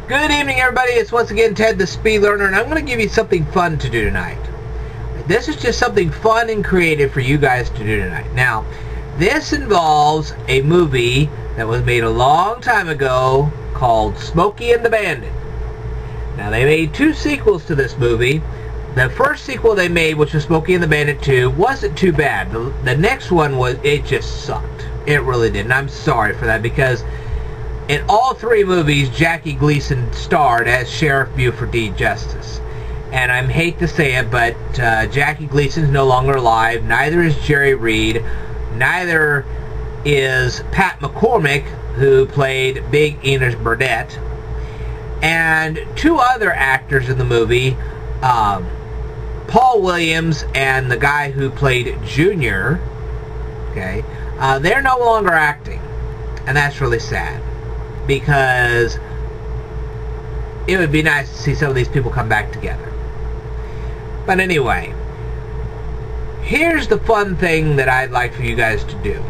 Good evening, everybody. It's once again Ted the Speed Learner, and I'm going to give you something fun to do tonight. This is just something fun and creative for you guys to do tonight. Now, this involves a movie that was made a long time ago called Smokey and the Bandit. Now, they made two sequels to this movie. The first sequel they made, which was Smokey and the Bandit 2, wasn't too bad. The next one it just sucked. It really did, and I'm sorry for that, because in all three movies, Jackie Gleason starred as Sheriff Buford D. Justice. And I hate to say it, but Jackie Gleason's no longer alive. Neither is Jerry Reed. Neither is Pat McCormick, who played Big Enos Burdett. And two other actors in the movie, Paul Williams and the guy who played Junior, okay, they're no longer acting. And that's really sad, because it would be nice to see some of these people come back together. But anyway, here's the fun thing that I'd like for you guys to do.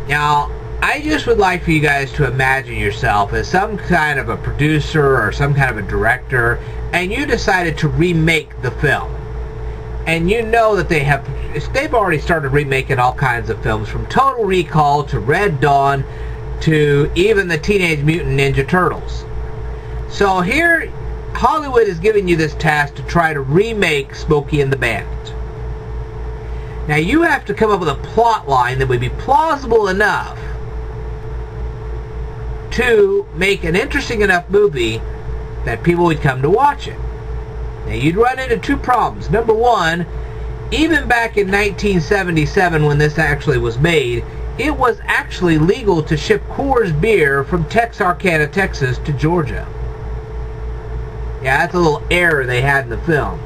Now, I just would like for you guys to imagine yourself as some kind of a producer or some kind of a director, and you decided to remake the film. And you know that they've already started remaking all kinds of films, from Total Recall to Red Dawn to even the Teenage Mutant Ninja Turtles. So here, Hollywood is giving you this task to try to remake Smokey and the Bandit. Now, you have to come up with a plot line that would be plausible enough to make an interesting enough movie that people would come to watch it. Now, you'd run into two problems. Number one, even back in 1977, when this actually was made, it was actually legal to ship Coors beer from Texarkana, Texas to Georgia. Yeah, that's a little error they had in the film.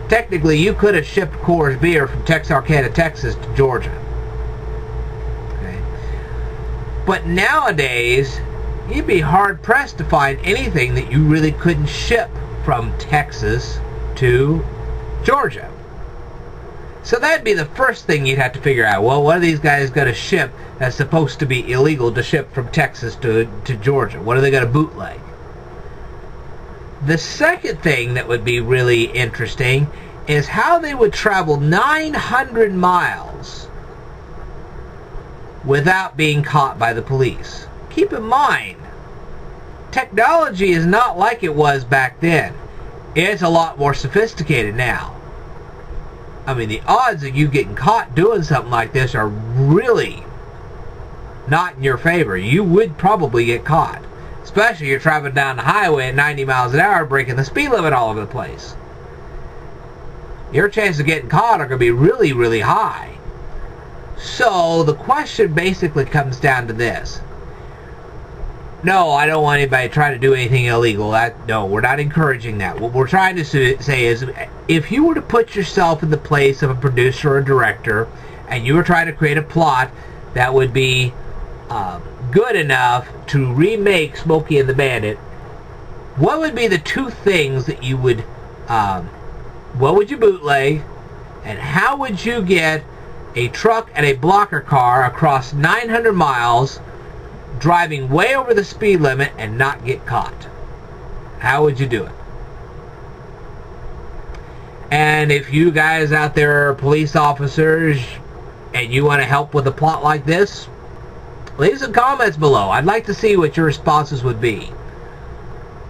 Technically, you could have shipped Coors beer from Texarkana, Texas to Georgia. Okay. But nowadays, you'd be hard-pressed to find anything that you really couldn't ship from Texas to Georgia. So that'd be the first thing you'd have to figure out. Well, what are these guys going to ship that's supposed to be illegal to ship from Texas to Georgia? What are they going to bootleg? The second thing that would be really interesting is how they would travel 900 miles without being caught by the police. Keep in mind, technology is not like it was back then. It's a lot more sophisticated now. I mean, the odds of you getting caught doing something like this are really not in your favor. You would probably get caught. Especially if you're traveling down the highway at 90 miles an hour, breaking the speed limit all over the place. Your chances of getting caught are going to be really, really high. So the question basically comes down to this. No, I don't want anybody trying to do anything illegal. No, we're not encouraging that. What we're trying to say is, if you were to put yourself in the place of a producer or a director, and you were trying to create a plot that would be good enough to remake Smokey and the Bandit, what would be the two things that you would, what would you bootleg, and how would you get a truck and a blocker car across 900 miles driving way over the speed limit and not get caught? How would you do it? And if you guys out there are police officers and you want to help with a plot like this, leave some comments below. I'd like to see what your responses would be.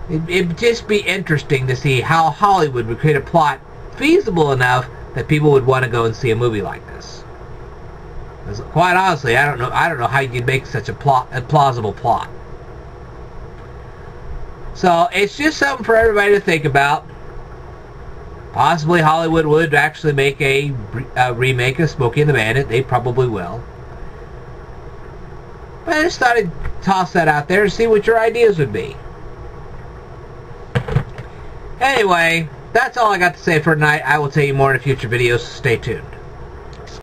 It'd just be interesting to see how Hollywood would create a plot feasible enough that people would want to go and see a movie like this. Because quite honestly, I don't know how you could make such a plausible plot. So it's just something for everybody to think about. Possibly Hollywood would actually make a remake of Smokey and the Bandit. They probably will. But I just thought I'd toss that out there and see what your ideas would be. Anyway, that's all I got to say for tonight. I will tell you more in a future video, so stay tuned.